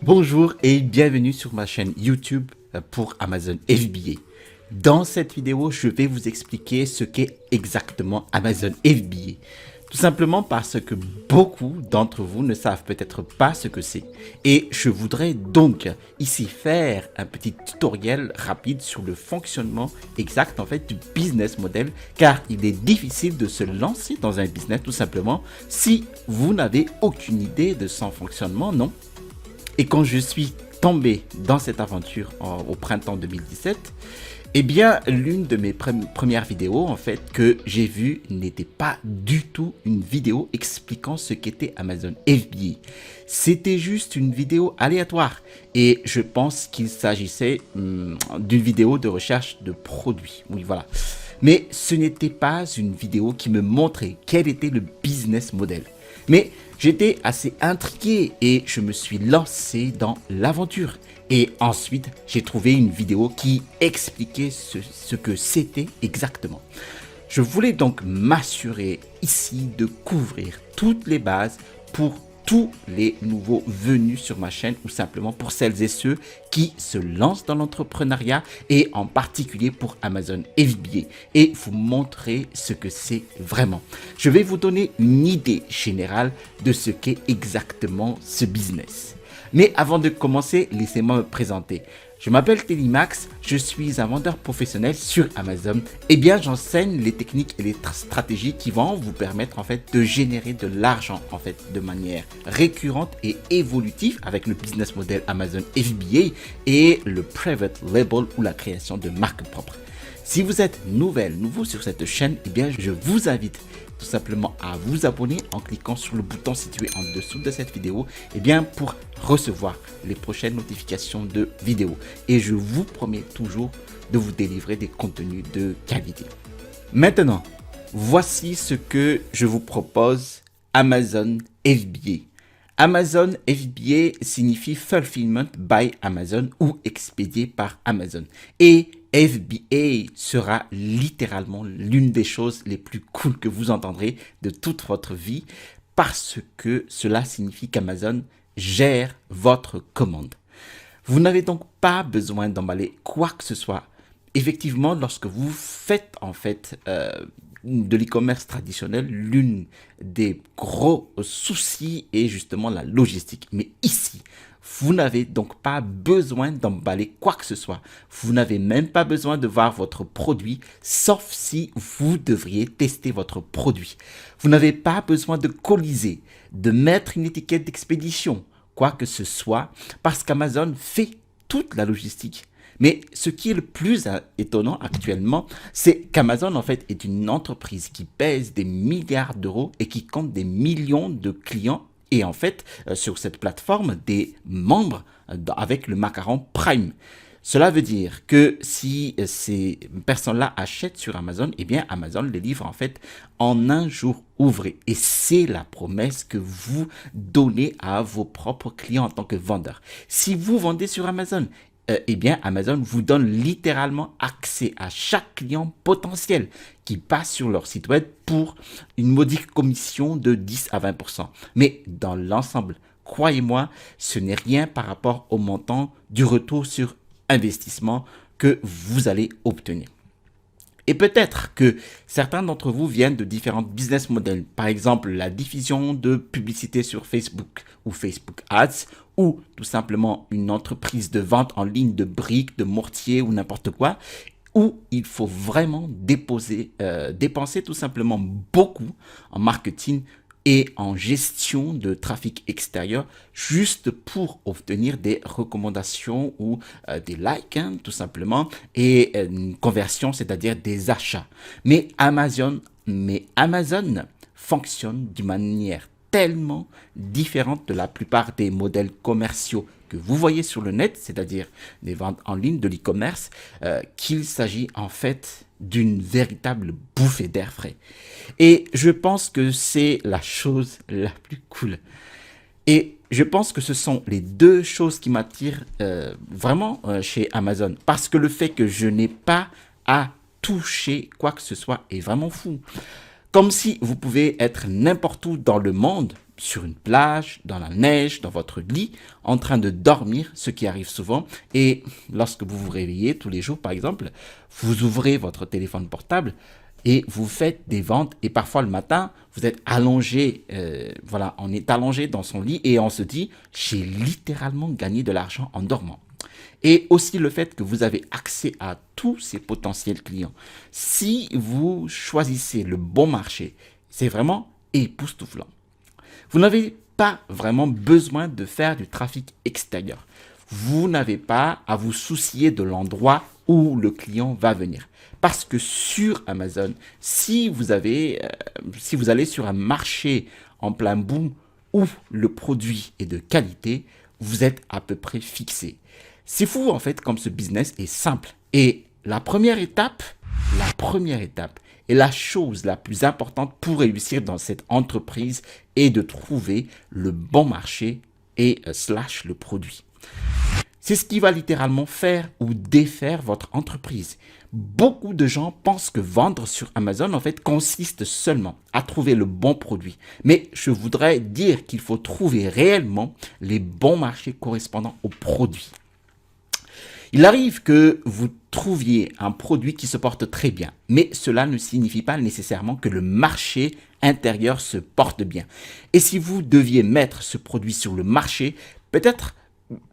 Bonjour et bienvenue sur ma chaîne YouTube pour Amazon FBA. Dans cette vidéo, je vais vous expliquer ce qu'est exactement Amazon FBA. Tout simplement parce que beaucoup d'entre vous ne savent peut-être pas ce que c'est. Et je voudrais donc ici faire un petit tutoriel rapide sur le fonctionnement exact en fait du business model, car il est difficile de se lancer dans un business tout simplement si vous n'avez aucune idée de son fonctionnement, non? Et quand je suis tombé dans cette aventure au printemps 2017, eh bien, l'une de mes premières vidéos, en fait, que j'ai vue n'était pas du tout une vidéo expliquant ce qu'était Amazon FBA. C'était juste une vidéo aléatoire et je pense qu'il s'agissait d'une vidéo de recherche de produits. Oui, voilà. Mais ce n'était pas une vidéo qui me montrait quel était le business model. Mais j'étais assez intrigué et je me suis lancé dans l'aventure. Et ensuite, j'ai trouvé une vidéo qui expliquait ce que c'était exactement. Je voulais donc m'assurer ici de couvrir toutes les bases pour tous les nouveaux venus sur ma chaîne ou simplement pour celles et ceux qui se lancent dans l'entrepreneuriat et en particulier pour Amazon FBA et vous montrer ce que c'est vraiment. Je vais vous donner une idée générale de ce qu'est exactement ce business. Mais avant de commencer, laissez-moi me présenter. Je m'appelle Télimax, je suis un vendeur professionnel sur Amazon. Eh bien, j'enseigne les techniques et les stratégies qui vont vous permettre en fait de générer de l'argent en fait de manière récurrente et évolutive avec le business model Amazon FBA et le private label ou la création de marques propres. Si vous êtes nouveau sur cette chaîne, eh bien, je vous invite tout simplement à vous abonner en cliquant sur le bouton situé en dessous de cette vidéo pour recevoir les prochaines notifications de vidéos. Et je vous promets toujours de vous délivrer des contenus de qualité. Maintenant, voici ce que je vous propose Amazon FBA. Amazon FBA signifie Fulfillment by Amazon ou expédié par Amazon. Et FBA sera littéralement l'une des choses les plus cool que vous entendrez de toute votre vie parce que cela signifie qu'Amazon gère votre commande. Vous n'avez donc pas besoin d'emballer quoi que ce soit. Effectivement, lorsque vous faites en fait de l'e-commerce traditionnel, l'une des gros soucis est justement la logistique. Mais ici, vous n'avez donc pas besoin d'emballer quoi que ce soit. Vous n'avez même pas besoin de voir votre produit, sauf si vous devriez tester votre produit. Vous n'avez pas besoin de colisser, de mettre une étiquette d'expédition, quoi que ce soit, parce qu'Amazon fait toute la logistique. Mais ce qui est le plus étonnant actuellement, c'est qu'Amazon en fait est une entreprise qui pèse des milliards d'euros et qui compte des millions de clients et en fait sur cette plateforme des membres avec le macaron Prime. Cela veut dire que si ces personnes-là achètent sur Amazon, eh bien Amazon les livre en fait en un jour ouvré. Et c'est la promesse que vous donnez à vos propres clients en tant que vendeur. Si vous vendez sur Amazon, eh bien, Amazon vous donne littéralement accès à chaque client potentiel qui passe sur leur site web pour une modique commission de 10 à 20%. Mais dans l'ensemble, croyez-moi, ce n'est rien par rapport au montant du retour sur investissement que vous allez obtenir. Et peut-être que certains d'entre vous viennent de différents business models, par exemple la diffusion de publicité sur Facebook ou Facebook Ads, ou tout simplement une entreprise de vente en ligne de briques, de mortiers ou n'importe quoi, où il faut vraiment dépenser tout simplement beaucoup en marketing et en gestion de trafic extérieur juste pour obtenir des recommandations ou des likes tout simplement et une conversion, c'est-à-dire des achats. Mais Amazon fonctionne d'une manière tellement différente de la plupart des modèles commerciaux que vous voyez sur le net, c'est-à-dire des ventes en ligne, de l'e-commerce, qu'il s'agit en fait d'une véritable bouffée d'air frais. Et je pense que c'est la chose la plus cool. Et je pense que ce sont les deux choses qui m'attirent vraiment chez Amazon. Parce que le fait que je n'ai pas à toucher quoi que ce soit est vraiment fou. Comme si vous pouvez être n'importe où dans le monde, sur une plage, dans la neige, dans votre lit, en train de dormir, ce qui arrive souvent. Et lorsque vous vous réveillez tous les jours, par exemple, vous ouvrez votre téléphone portable et vous faites des ventes. Et parfois le matin, vous êtes allongé, voilà, on est allongé dans son lit et on se dit, j'ai littéralement gagné de l'argent en dormant. Et aussi le fait que vous avez accès à tous ces potentiels clients. Si vous choisissez le bon marché, c'est vraiment époustouflant. Vous n'avez pas vraiment besoin de faire du trafic extérieur. Vous n'avez pas à vous soucier de l'endroit où le client va venir. Parce que sur Amazon, si vous allez sur un marché en plein boom où le produit est de qualité, vous êtes à peu près fixé. C'est fou en fait comme ce business est simple. Et la première étape et la chose la plus importante pour réussir dans cette entreprise est de trouver le bon marché et slash le produit. C'est ce qui va littéralement faire ou défaire votre entreprise. Beaucoup de gens pensent que vendre sur Amazon en fait consiste seulement à trouver le bon produit. Mais je voudrais dire qu'il faut trouver réellement les bons marchés correspondant au produit. Il arrive que vous trouviez un produit qui se porte très bien, mais cela ne signifie pas nécessairement que le marché intérieur se porte bien. Et si vous deviez mettre ce produit sur le marché, peut-être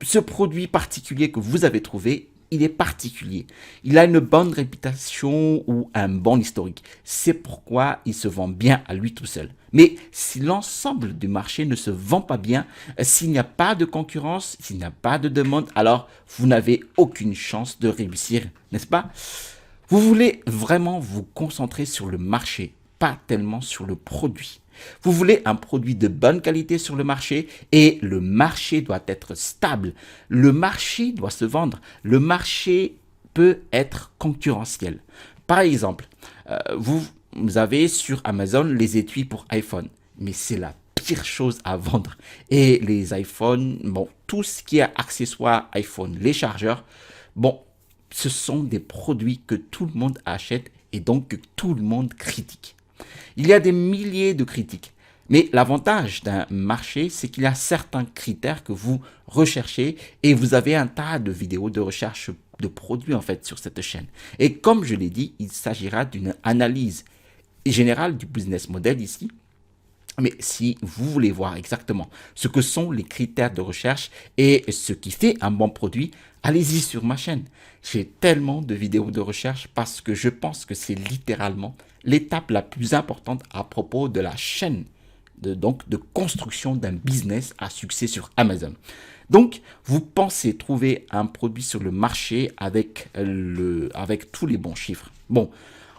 ce produit particulier que vous avez trouvé, il est particulier. Il a une bonne réputation ou un bon historique. C'est pourquoi il se vend bien à lui tout seul. Mais si l'ensemble du marché ne se vend pas bien, s'il n'y a pas de concurrence, s'il n'y a pas de demande, alors vous n'avez aucune chance de réussir, n'est-ce pas? Vous voulez vraiment vous concentrer sur le marché, pas tellement sur le produit. Vous voulez un produit de bonne qualité sur le marché et le marché doit être stable. Le marché doit se vendre. Le marché peut être concurrentiel. Par exemple, vous avez sur Amazon les étuis pour iPhone, mais c'est la pire chose à vendre. Et les iPhones, bon, tout ce qui est accessoire iPhone, les chargeurs, bon, ce sont des produits que tout le monde achète et donc que tout le monde critique. Il y a des milliers de critiques. Mais l'avantage d'un marché, c'est qu'il y a certains critères que vous recherchez et vous avez un tas de vidéos de recherche de produits en fait sur cette chaîne. Et comme je l'ai dit, il s'agira d'une analyse générale du business model ici. Mais si vous voulez voir exactement ce que sont les critères de recherche et ce qui fait un bon produit, allez-y sur ma chaîne. J'ai tellement de vidéos de recherche parce que je pense que c'est littéralement l'étape la plus importante à propos de la chaîne de construction d'un business à succès sur Amazon. Donc, vous pensez trouver un produit sur le marché avec tous les bons chiffres. Bon,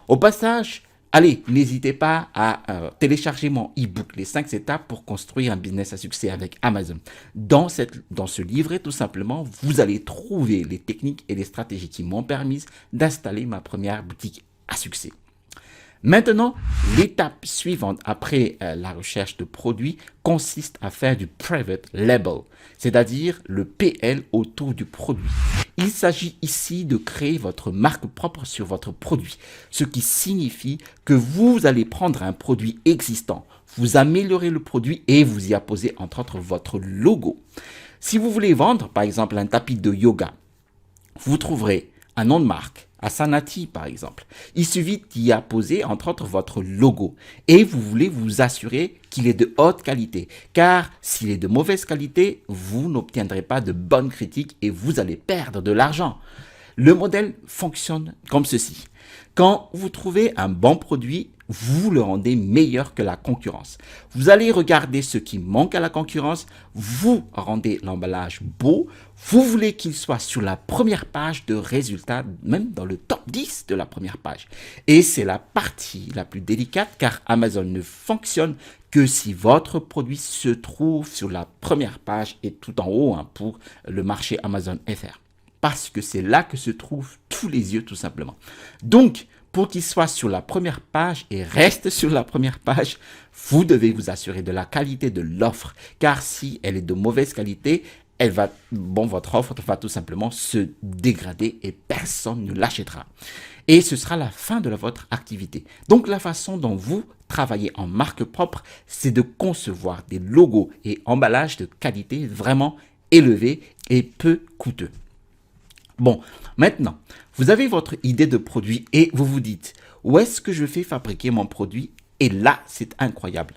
au passage, allez, n'hésitez pas à télécharger mon e-book, les 5 étapes pour construire un business à succès avec Amazon. Dans ce livret, tout simplement, vous allez trouver les techniques et les stratégies qui m'ont permis d'installer ma première boutique à succès. Maintenant, l'étape suivante après la recherche de produits consiste à faire du private label, c'est-à-dire le PL autour du produit. Il s'agit ici de créer votre marque propre sur votre produit, ce qui signifie que vous allez prendre un produit existant, vous améliorez le produit et vous y apposez entre autres votre logo. Si vous voulez vendre par exemple un tapis de yoga, vous trouverez un nom de marque, Asanati par exemple. Il suffit d'y apposer entre autres votre logo et vous voulez vous assurer qu'il est de haute qualité car s'il est de mauvaise qualité, vous n'obtiendrez pas de bonnes critiques et vous allez perdre de l'argent. Le modèle fonctionne comme ceci. Quand vous trouvez un bon produit, vous le rendez meilleur que la concurrence. Vous allez regarder ce qui manque à la concurrence, vous rendez l'emballage beau, vous voulez qu'il soit sur la première page de résultats, même dans le top 10 de la première page. Et c'est la partie la plus délicate car Amazon ne fonctionne que si votre produit se trouve sur la première page et tout en haut pour le marché Amazon FR. Parce que c'est là que se trouvent tous les yeux tout simplement. Donc, pour qu'il soit sur la première page et reste sur la première page, vous devez vous assurer de la qualité de l'offre. Car si elle est de mauvaise qualité, votre offre va tout simplement se dégrader et personne ne l'achètera. Et ce sera la fin de votre activité. Donc la façon dont vous travaillez en marque propre, c'est de concevoir des logos et emballages de qualité vraiment élevés et peu coûteux. Bon, maintenant, vous avez votre idée de produit et vous vous dites, où est-ce que je fais fabriquer mon produit? Et là, c'est incroyable.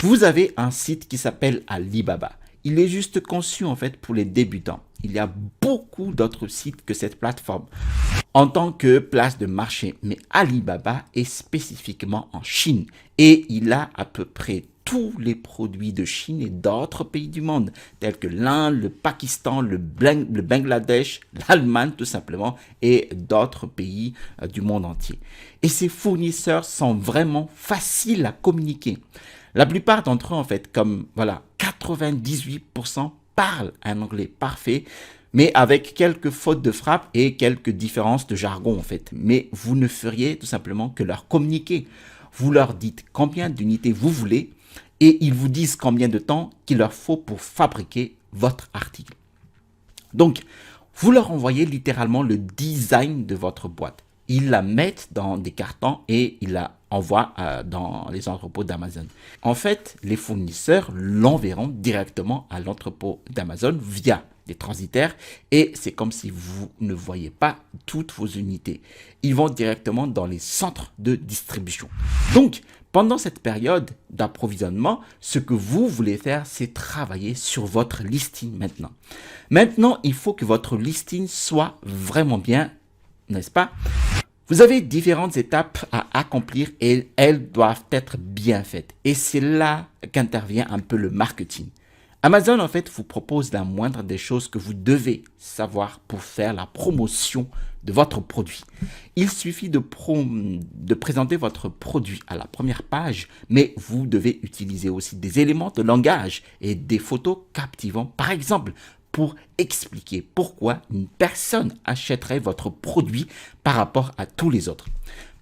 Vous avez un site qui s'appelle Alibaba. Il est juste conçu en fait pour les débutants. Il y a beaucoup d'autres sites que cette plateforme en tant que place de marché. Mais Alibaba est spécifiquement en Chine et il a à peu près tous les produits de Chine et d'autres pays du monde, tels que l'Inde, le Pakistan, le Bangladesh, l'Allemagne tout simplement, et d'autres pays du monde entier. Et ces fournisseurs sont vraiment faciles à communiquer. La plupart d'entre eux, en fait, comme voilà, 98% parlent un anglais parfait, mais avec quelques fautes de frappe et quelques différences de jargon, en fait. Mais vous ne feriez tout simplement que leur communiquer. Vous leur dites combien d'unités vous voulez et ils vous disent combien de temps qu'il leur faut pour fabriquer votre article. Donc, vous leur envoyez littéralement le design de votre boîte. Ils la mettent dans des cartons et ils la envoient dans les entrepôts d'Amazon. En fait, les fournisseurs l'enverront directement à l'entrepôt d'Amazon via des transitaires et c'est comme si vous ne voyez pas toutes vos unités. Ils vont directement dans les centres de distribution. Donc, pendant cette période d'approvisionnement, ce que vous voulez faire, c'est travailler sur votre listing maintenant. Maintenant, il faut que votre listing soit vraiment bien, n'est-ce pas? Vous avez différentes étapes à accomplir et elles doivent être bien faites. Et c'est là qu'intervient un peu le marketing. Amazon, en fait, vous propose la moindre des choses que vous devez savoir pour faire la promotion de votre produit. Il suffit de présenter votre produit à la première page, mais vous devez utiliser aussi des éléments de langage et des photos captivantes, par exemple, pour expliquer pourquoi une personne achèterait votre produit par rapport à tous les autres.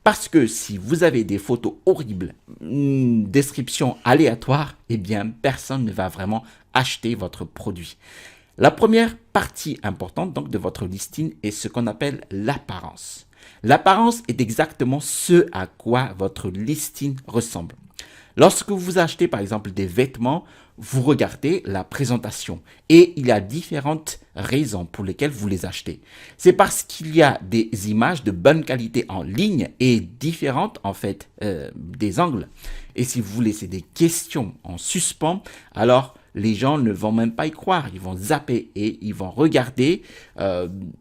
Parce que si vous avez des photos horribles, une description aléatoire, eh bien, personne ne va vraiment acheter votre produit. La première partie importante donc de votre listing est ce qu'on appelle l'apparence. L'apparence est exactement ce à quoi votre listing ressemble. Lorsque vous achetez par exemple des vêtements, vous regardez la présentation et il y a différentes raisons pour lesquelles vous les achetez. C'est parce qu'il y a des images de bonne qualité en ligne et différentes en fait des angles. Et si vous laissez des questions en suspens, alors les gens ne vont même pas y croire. Ils vont zapper et ils vont regarder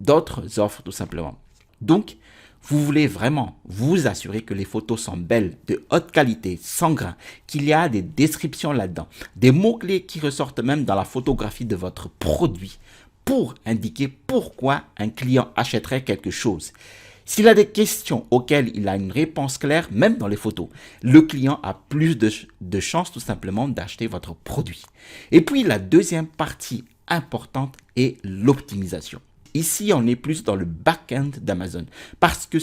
d'autres offres tout simplement. Donc, vous voulez vraiment vous assurer que les photos sont belles, de haute qualité, sans grain, qu'il y a des descriptions là-dedans, des mots-clés qui ressortent même dans la photographie de votre produit pour indiquer pourquoi un client achèterait quelque chose. S'il a des questions auxquelles il a une réponse claire, même dans les photos, le client a plus de chances tout simplement d'acheter votre produit. Et puis la deuxième partie importante est l'optimisation. Ici, on est plus dans le back-end d'Amazon parce que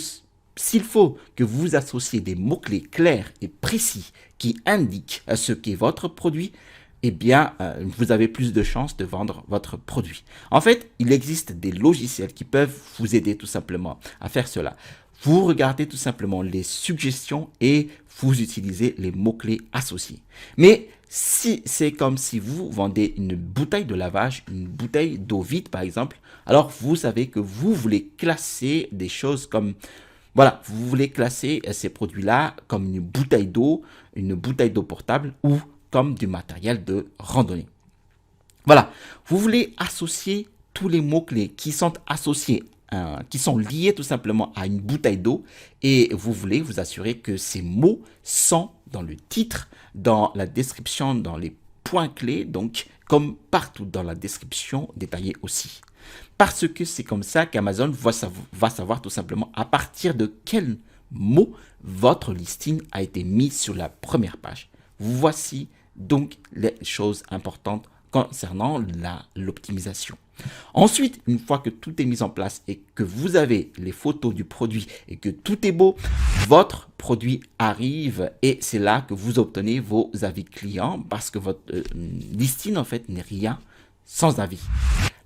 s'il faut que vous associez des mots-clés clairs et précis qui indiquent ce qu'est votre produit, eh bien, vous avez plus de chances de vendre votre produit. En fait, il existe des logiciels qui peuvent vous aider tout simplement à faire cela. Vous regardez tout simplement les suggestions et vous utilisez les mots-clés associés. Mais si c'est comme si vous vendez une bouteille de lavage, une bouteille d'eau vide par exemple, alors vous savez que vous voulez classer des choses comme, voilà, vous voulez classer ces produits-là comme une bouteille d'eau portable ou comme du matériel de randonnée. Voilà, vous voulez associer tous les mots-clés qui sont associés qui sont liés tout simplement à une bouteille d'eau et vous voulez vous assurer que ces mots sont dans le titre, dans la description, dans les points clés, donc comme partout dans la description détaillée aussi. Parce que c'est comme ça qu'Amazon va savoir tout simplement à partir de quel mot votre listing a été mis sur la première page. Voici donc les choses importantes concernant l'optimisation. Ensuite, une fois que tout est mis en place et que vous avez les photos du produit et que tout est beau, votre produit arrive et c'est là que vous obtenez vos avis clients parce que votre listing en fait n'est rien sans avis.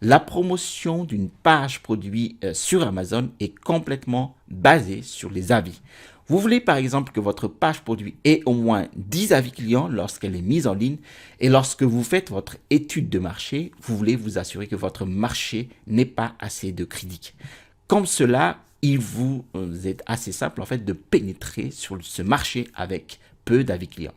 La promotion d'une page produit sur Amazon est complètement basée sur les avis. Vous voulez par exemple que votre page produit ait au moins 10 avis clients lorsqu'elle est mise en ligne et lorsque vous faites votre étude de marché, vous voulez vous assurer que votre marché n'ait pas assez de critiques. Comme cela, il vous est assez simple en fait de pénétrer sur ce marché avec peu d'avis clients.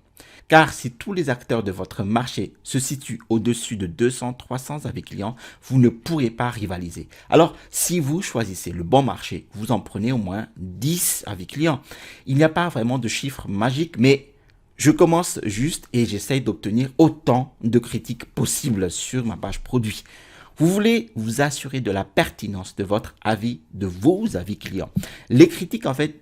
Car si tous les acteurs de votre marché se situent au-dessus de 200-300 avis clients, vous ne pourrez pas rivaliser. Alors, si vous choisissez le bon marché, vous en prenez au moins 10 avis clients. Il n'y a pas vraiment de chiffre magique, mais je commence juste et j'essaye d'obtenir autant de critiques possibles sur ma page produit. Vous voulez vous assurer de la pertinence de votre avis, de vos avis clients. Les critiques, en fait,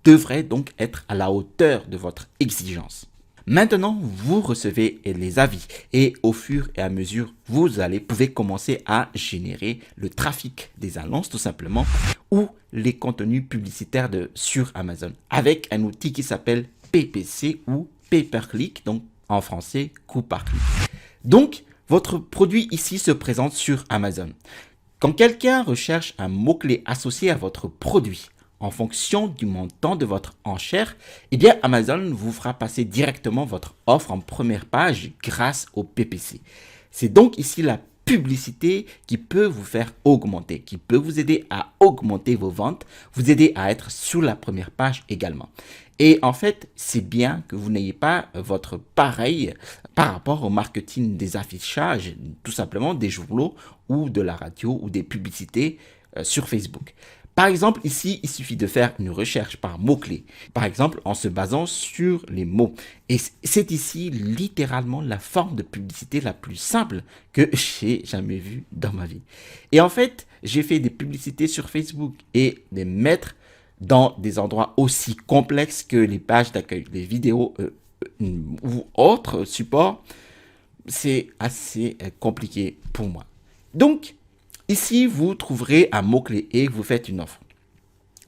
devraient donc être à la hauteur de votre exigence. Maintenant, vous recevez les avis et au fur et à mesure, vous pouvez commencer à générer le trafic des annonces tout simplement ou les contenus publicitaires sur Amazon avec un outil qui s'appelle PPC ou Pay-per-click, donc en français, coût par clic. Donc, votre produit ici se présente sur Amazon. Quand quelqu'un recherche un mot-clé associé à votre produit, en fonction du montant de votre enchère, eh bien Amazon vous fera passer directement votre offre en première page grâce au PPC. C'est donc ici la publicité qui peut vous faire augmenter, qui peut vous aider à augmenter vos ventes, vous aider à être sur la première page également. Et en fait, c'est bien que vous n'ayez pas votre pareil par rapport au marketing des affichages, tout simplement des journaux ou de la radio ou des publicités sur Facebook. Par exemple, ici, il suffit de faire une recherche par mots-clés, par exemple en se basant sur les mots. Et c'est ici littéralement la forme de publicité la plus simple que j'ai jamais vue dans ma vie. Et en fait, j'ai fait des publicités sur Facebook et les mettre dans des endroits aussi complexes que les pages d'accueil, les vidéos ou autres supports. C'est assez compliqué pour moi. Donc, ici, vous trouverez un mot-clé et vous faites une offre.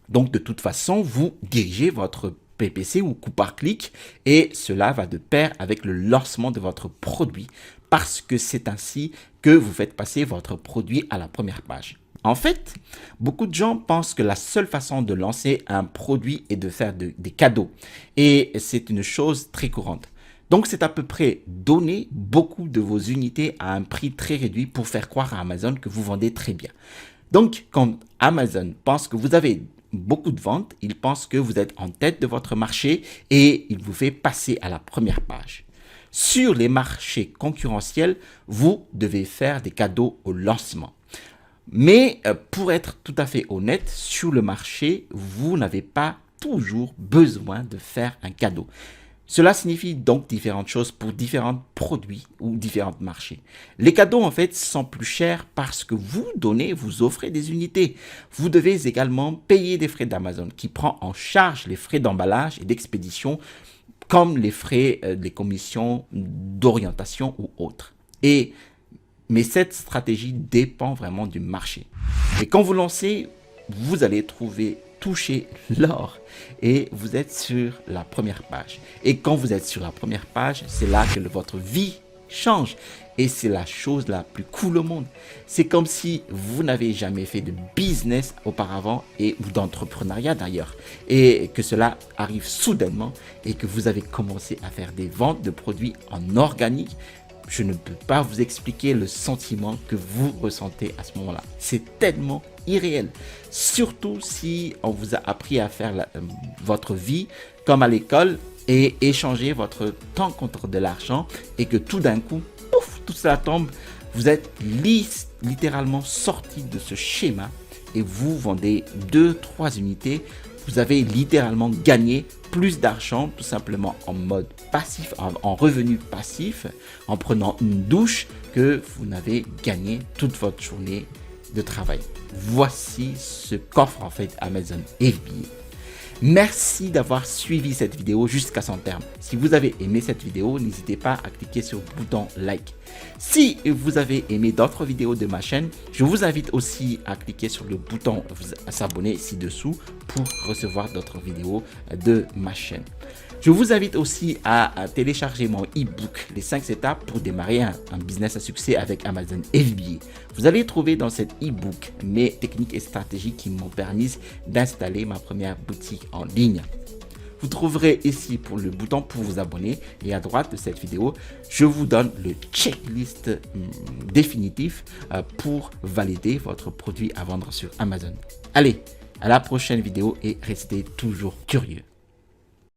Donc, de toute façon, vous dirigez votre PPC ou coût par clic et cela va de pair avec le lancement de votre produit parce que c'est ainsi que vous faites passer votre produit à la première page. En fait, beaucoup de gens pensent que la seule façon de lancer un produit est de faire des cadeaux et c'est une chose très courante. Donc, c'est à peu près donner beaucoup de vos unités à un prix très réduit pour faire croire à Amazon que vous vendez très bien. Donc, quand Amazon pense que vous avez beaucoup de ventes, il pense que vous êtes en tête de votre marché et il vous fait passer à la première page. Sur les marchés concurrentiels, vous devez faire des cadeaux au lancement. Mais pour être tout à fait honnête, sur le marché, vous n'avez pas toujours besoin de faire un cadeau. Cela signifie donc différentes choses pour différents produits ou différents marchés. Les cadeaux, en fait, sont plus chers parce que vous offrez des unités. Vous devez également payer des frais d'Amazon qui prend en charge les frais d'emballage et d'expédition comme les frais des commissions d'orientation ou autres. Mais cette stratégie dépend vraiment du marché. Et quand vous lancez, vous allez toucher l'or et vous êtes sur la première page. Et quand vous êtes sur la première page, c'est là que votre vie change. Et c'est la chose la plus cool au monde. C'est comme si vous n'avez jamais fait de business auparavant ou d'entrepreneuriat d'ailleurs. Et que cela arrive soudainement et que vous avez commencé à faire des ventes de produits en organique. Je ne peux pas vous expliquer le sentiment que vous ressentez à ce moment-là. C'est tellement irréel. Surtout si on vous a appris à faire votre vie comme à l'école et échanger votre temps contre de l'argent et que tout d'un coup, pouf, tout ça tombe. Vous êtes littéralement sorti de ce schéma et vous vendez 2-3 unités. Vous avez littéralement gagné plus d'argent tout simplement en mode passif, en revenu passif, en prenant une douche que vous n'avez gagné toute votre journée de travail. Voici ce qu'offre en fait Amazon FBA. Merci d'avoir suivi cette vidéo jusqu'à son terme. Si vous avez aimé cette vidéo, n'hésitez pas à cliquer sur le bouton like. Si vous avez aimé d'autres vidéos de ma chaîne, je vous invite aussi à cliquer sur le bouton s'abonner ci-dessous pour recevoir d'autres vidéos de ma chaîne. Je vous invite aussi à télécharger mon e-book, les 5 étapes pour démarrer un business à succès avec Amazon FBA. Vous allez trouver dans cet e-book mes techniques et stratégies qui m'ont permis d'installer ma première boutique en ligne. Vous trouverez ici pour le bouton pour vous abonner et à droite de cette vidéo, je vous donne le checklist définitif pour valider votre produit à vendre sur Amazon. Allez, à la prochaine vidéo et restez toujours curieux.